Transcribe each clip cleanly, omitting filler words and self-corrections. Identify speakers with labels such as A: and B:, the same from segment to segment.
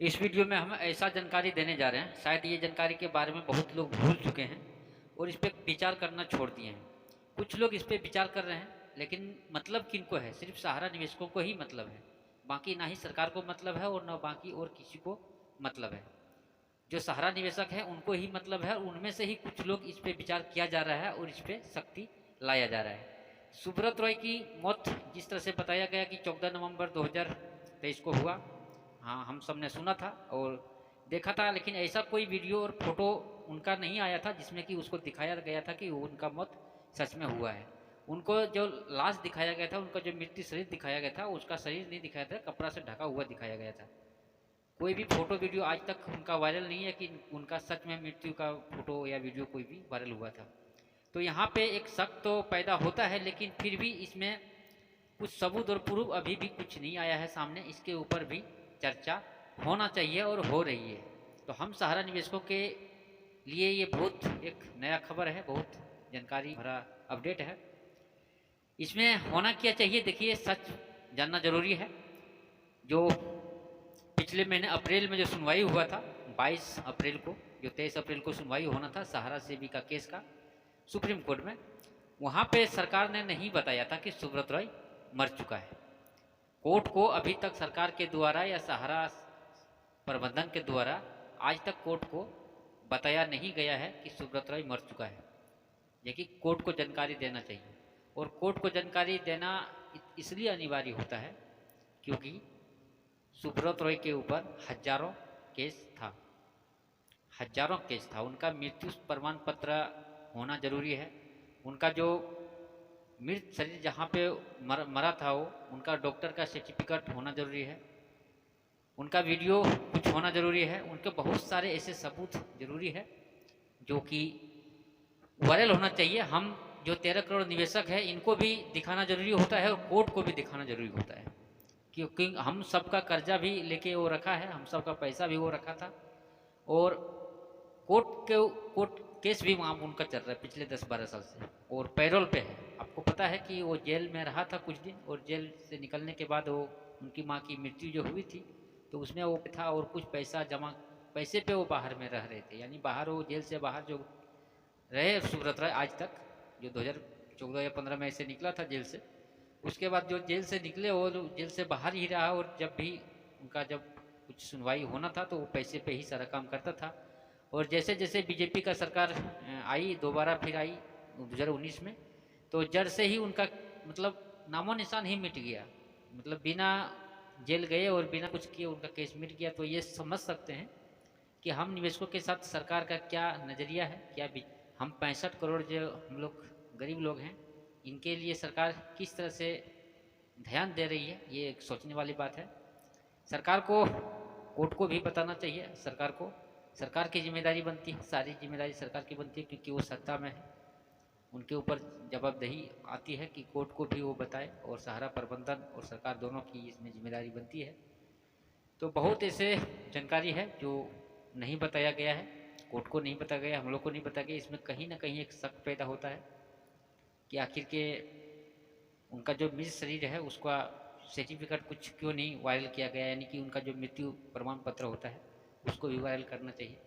A: इस वीडियो में हम ऐसा जानकारी देने जा रहे हैं, शायद ये जानकारी के बारे में बहुत लोग भूल चुके हैं और इस पर विचार करना छोड़ दिए हैं। कुछ लोग इस पर विचार कर रहे हैं, लेकिन मतलब किनको है? सिर्फ सहारा निवेशकों को ही मतलब है, बाकी ना ही सरकार को मतलब है और ना बाकी और किसी को मतलब है। जो सहारा निवेशक है उनको ही मतलब है, उनमें से ही कुछ लोग इस पर विचार किया जा रहा है और इस पर सख्ती लाया जा रहा है। सुब्रत रॉय की मौत जिस तरह से बताया गया कि 14 नवंबर 2023 को हुआ, हाँ हम सब ने सुना था और देखा था, लेकिन ऐसा कोई वीडियो और फोटो उनका नहीं आया था जिसमें कि उसको दिखाया गया था कि उनका मौत सच में हुआ है। उनको जो लाश दिखाया गया था, उनका जो मृत्यु शरीर दिखाया गया था, उसका शरीर नहीं दिखाया था, कपड़ा से ढका हुआ दिखाया गया था। कोई भी फोटो वीडियो आज तक उनका वायरल नहीं है कि उनका सच में मृत्यु का फोटो या वीडियो कोई भी वायरल हुआ था। तो यहाँ पे एक शक तो पैदा होता है, लेकिन फिर भी इसमें कुछ सबूत और प्रूफ अभी भी कुछ नहीं आया है सामने। इसके ऊपर भी चर्चा होना चाहिए और हो रही है। तो हम सहारा निवेशकों के लिए ये बहुत एक नया खबर है, बहुत जानकारी भरा अपडेट है। इसमें होना क्या चाहिए, देखिए सच जानना जरूरी है। जो पिछले महीने अप्रैल में जो सुनवाई हुआ था 22 अप्रैल को, जो 23 अप्रैल को सुनवाई होना था सहारा सेबी का केस का सुप्रीम कोर्ट में, वहाँ पे सरकार ने नहीं बताया था कि सुब्रत रॉय मर चुका है। कोर्ट को अभी तक सरकार के द्वारा या सहारा प्रबंधन के द्वारा आज तक कोर्ट को बताया नहीं गया है कि सुब्रत रॉय मर चुका है। ये कि कोर्ट को जानकारी देना चाहिए, और कोर्ट को जानकारी देना इसलिए अनिवार्य होता है क्योंकि सुब्रत रॉय के ऊपर हजारों केस था, हजारों केस था। उनका मृत्यु प्रमाण पत्र होना जरूरी है। उनका जो मृत शरीर जहाँ पे मरा था वो, उनका डॉक्टर का सर्टिफिकेट होना जरूरी है। उनका वीडियो कुछ होना जरूरी है। उनके बहुत सारे ऐसे सबूत जरूरी है जो कि वायरल होना चाहिए। हम जो 13 करोड़ निवेशक है इनको भी दिखाना जरूरी होता है और कोर्ट को भी दिखाना जरूरी होता है, क्योंकि हम सबका कर्जा भी लेके वो रखा है, हम सबका पैसा भी वो रखा था, और कोर्ट केस भी वहाँ उनका चल रहा है पिछले 10-12 साल से, और पैरोल पे है। आपको पता है कि वो जेल में रहा था कुछ दिन, और जेल से निकलने के बाद वो उनकी माँ की मृत्यु जो हुई थी तो उसमें वो था, और कुछ पैसा जमा पैसे पे वो बाहर में रह रहे थे। यानी बाहर वो जेल से बाहर जो रहे सुब्रत राय आज तक, जो 2014 या 15 में ऐसे निकला था जेल से, उसके बाद जो जेल से निकले वो जेल से बाहर ही रहा, और जब भी उनका जब कुछ सुनवाई होना था तो वो पैसे पे ही सारा काम करता था। और जैसे जैसे बीजेपी का सरकार आई, दोबारा फिर आई 2019 में, तो जड़ से ही उनका मतलब नामो निशान ही मिट गया। मतलब बिना जेल गए और बिना कुछ किए उनका केस मिट गया। तो ये समझ सकते हैं कि हम निवेशकों के साथ सरकार का क्या नज़रिया है, क्या हम 65 करोड़ जो हम लोग गरीब लोग हैं, इनके लिए सरकार किस तरह से ध्यान दे रही है, ये एक सोचने वाली बात है। सरकार को, कोर्ट को भी बताना चाहिए सरकार को। सरकार की जिम्मेदारी बनती है, सारी जिम्मेदारी सरकार की बनती है क्योंकि वो सत्ता में है। उनके ऊपर जवाबदेही आती है कि कोर्ट को भी वो बताए, और सहारा प्रबंधन और सरकार दोनों की इसमें जिम्मेदारी बनती है। तो बहुत ऐसे जानकारी है जो नहीं बताया गया है, कोर्ट को नहीं बताया गया, हम लोग को नहीं बताया गया। इसमें कहीं ना कहीं एक शक पैदा होता है कि आखिर के उनका जो मृत शरीर है उसका सर्टिफिकेट कुछ क्यों नहीं वायरल किया गया, यानी कि उनका जो मृत्यु प्रमाण पत्र होता है उसको भी वायरल करना चाहिए।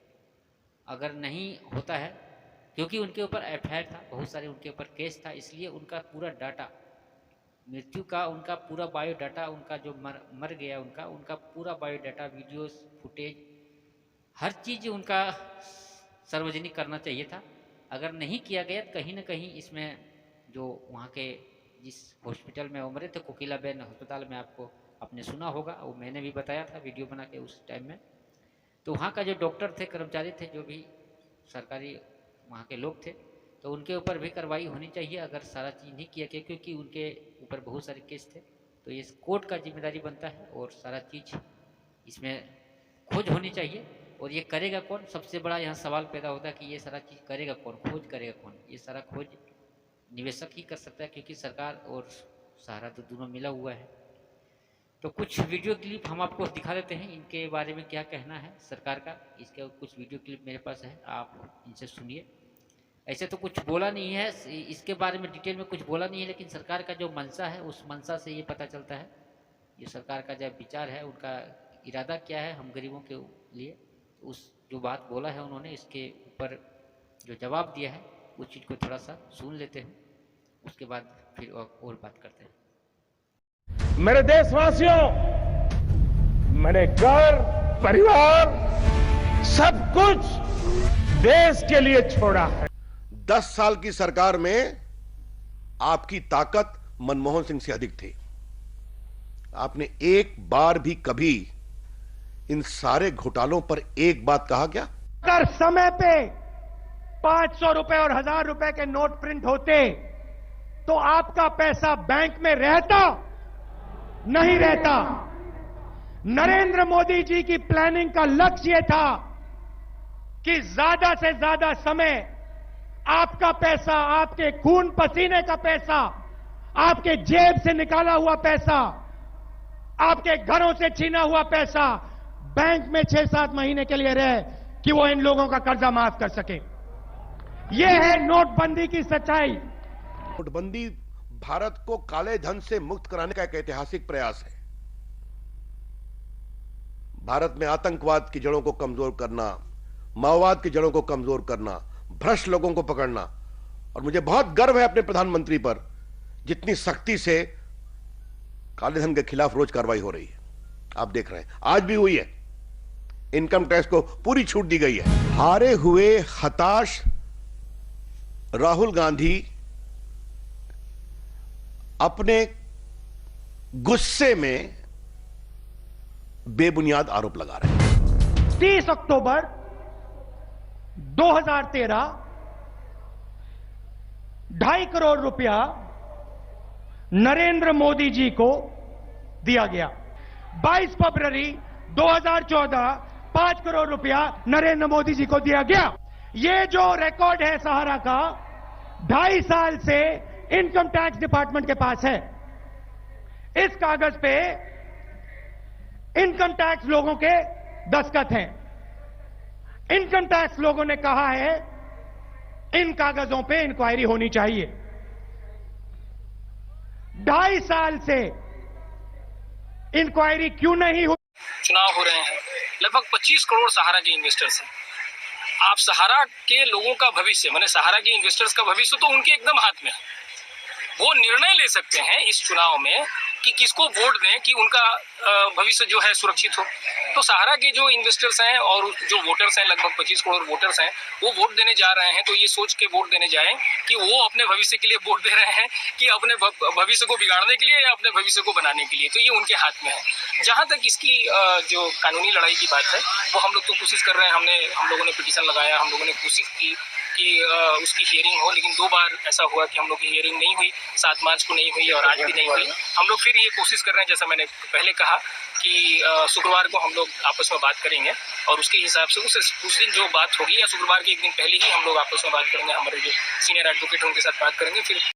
A: अगर नहीं होता है, क्योंकि उनके ऊपर एफआईआर था, बहुत सारे उनके ऊपर केस था, इसलिए उनका पूरा डाटा मृत्यु का, उनका पूरा बायोडाटा, उनका जो मर गया उनका पूरा बायोडाटा, वीडियोस, फुटेज, हर चीज़ उनका सार्वजनिक करना चाहिए था। अगर नहीं किया गया तो कहीं ना कहीं इसमें जो वहाँ के जिस हॉस्पिटल में वो मरे थे, कोकिलाबेन अस्पताल में, आपको आपने सुना होगा, वो मैंने भी बताया था वीडियो बना के उस टाइम में। तो वहाँ का जो डॉक्टर थे, कर्मचारी थे, जो भी सरकारी वहाँ के लोग थे, तो उनके ऊपर भी कार्रवाई होनी चाहिए अगर सारा चीज़ नहीं किया गया, क्योंकि उनके ऊपर बहुत सारे केस थे। तो ये कोर्ट का जिम्मेदारी बनता है और सारा चीज़ इसमें खोज होनी चाहिए। और ये करेगा कौन, सबसे बड़ा यहाँ सवाल पैदा होता है कि ये सारा चीज़ करेगा कौन, खोज करेगा कौन? ये सारा खोज निवेशक ही कर सकता है, क्योंकि सरकार और सहारा तो दोनों मिला हुआ है। तो कुछ वीडियो क्लिप हम आपको दिखा देते हैं, इनके बारे में क्या कहना है सरकार का। इसके कुछ वीडियो क्लिप मेरे पास है, आप इनसे सुनिए। ऐसे तो कुछ बोला नहीं है इसके बारे में, डिटेल में कुछ बोला नहीं है, लेकिन सरकार का जो मंशा है उस मंशा से ये पता चलता है, ये सरकार का जो विचार है उनका, इरादा क्या है हम गरीबों के लिए, उस जो बात बोला है उन्होंने, इसके ऊपर जो जवाब दिया है उस चीज़ को थोड़ा सा सुन लेते हैं, उसके बाद फिर और बात करते हैं।
B: मेरे देशवासियों, मैंने घर, परिवार, सब कुछ देश के लिए छोड़ा है।
C: 10 साल की सरकार में आपकी ताकत मनमोहन सिंह से अधिक थी। आपने एक बार भी कभी इन सारे घोटालों पर एक बात कहा क्या?
B: अगर समय पे 500 रुपए और 1000 रुपए के नोट प्रिंट होते तो आपका पैसा बैंक में रहता? नहीं रहता। नरेंद्र मोदी जी की प्लानिंग का लक्ष्य यह था कि ज्यादा से ज्यादा समय आपका पैसा, आपके खून पसीने का पैसा, आपके जेब से निकाला हुआ पैसा, आपके घरों से छीना हुआ पैसा बैंक में 6-7 महीने के लिए रहे कि वो इन लोगों का कर्जा माफ कर सके। यह है नोटबंदी की सच्चाई।
C: नोटबंदी भारत को काले धन से मुक्त कराने का एक ऐतिहासिक प्रयास है। भारत में आतंकवाद की जड़ों को कमजोर करना, माओवाद की जड़ों को कमजोर करना, भ्रष्ट लोगों को पकड़ना। और मुझे बहुत गर्व है अपने प्रधानमंत्री पर, जितनी सख्ती से काले धन के खिलाफ रोज कार्रवाई हो रही है। आप देख रहे हैं, आज भी हुई है। इनकम टैक्स को पूरी छूट दी गई है। हारे हुए हताश राहुल गांधी अपने गुस्से में बेबुनियाद आरोप लगा रहे हैं।
B: 30 अक्टूबर 2013 2.5 करोड़ रुपया नरेंद्र मोदी जी को दिया गया। 22 फरवरी 2014 5 करोड़ रुपया नरेंद्र मोदी जी को दिया गया। ये जो रिकॉर्ड है सहारा का, 2.5 साल से इनकम टैक्स डिपार्टमेंट के पास है। इस कागज पे इनकम टैक्स लोगों के दस्तखत हैं। इनकम टैक्स लोगों ने कहा है इन कागजों पे इंक्वायरी होनी चाहिए। 2.5 साल से इंक्वायरी क्यों नहीं हुई?
D: चुनाव हो रहे हैं, लगभग 25 करोड़ सहारा के इन्वेस्टर्स हैं। आप सहारा के लोगों का भविष्य, माने सहारा के इन्वेस्टर्स का भविष्य तो उनके एकदम हाथ में है। वो निर्णय ले सकते हैं इस चुनाव में कि किसको वोट दें कि उनका भविष्य जो है सुरक्षित हो। तो सहारा के जो इन्वेस्टर्स हैं और जो वोटर्स हैं, लगभग 25 करोड़ वोटर्स हैं, वो वोट देने जा रहे हैं। तो ये सोच के वोट देने जाएं कि वो अपने भविष्य के लिए वोट दे रहे हैं कि अपने भविष्य को बिगाड़ने के लिए या अपने भविष्य को बनाने के लिए। तो ये उनके हाथ में है। जहाँ तक इसकी जो कानूनी लड़ाई की बात है, वो हम लोग तो कोशिश कर रहे हैं। हम लोगों ने पिटीशन लगाया, हम लोगों ने कोशिश की कि उसकी हियरिंग हो, लेकिन 2 बार ऐसा हुआ कि हम लोग की हियरिंग नहीं हुई। 7 मार्च को नहीं हुई और आज भी नहीं हुई। हम लोग फिर ये कोशिश कर रहे हैं, जैसा मैंने पहले कहा कि शुक्रवार को हम लोग आपस में बात करेंगे और उसके हिसाब से उस दिन जो बात होगी या शुक्रवार के एक दिन पहले ही हम लोग आपस में बात करेंगे। हमारे जो सीनियर एडवोकेट हैं उनके साथ बात करेंगे। फिर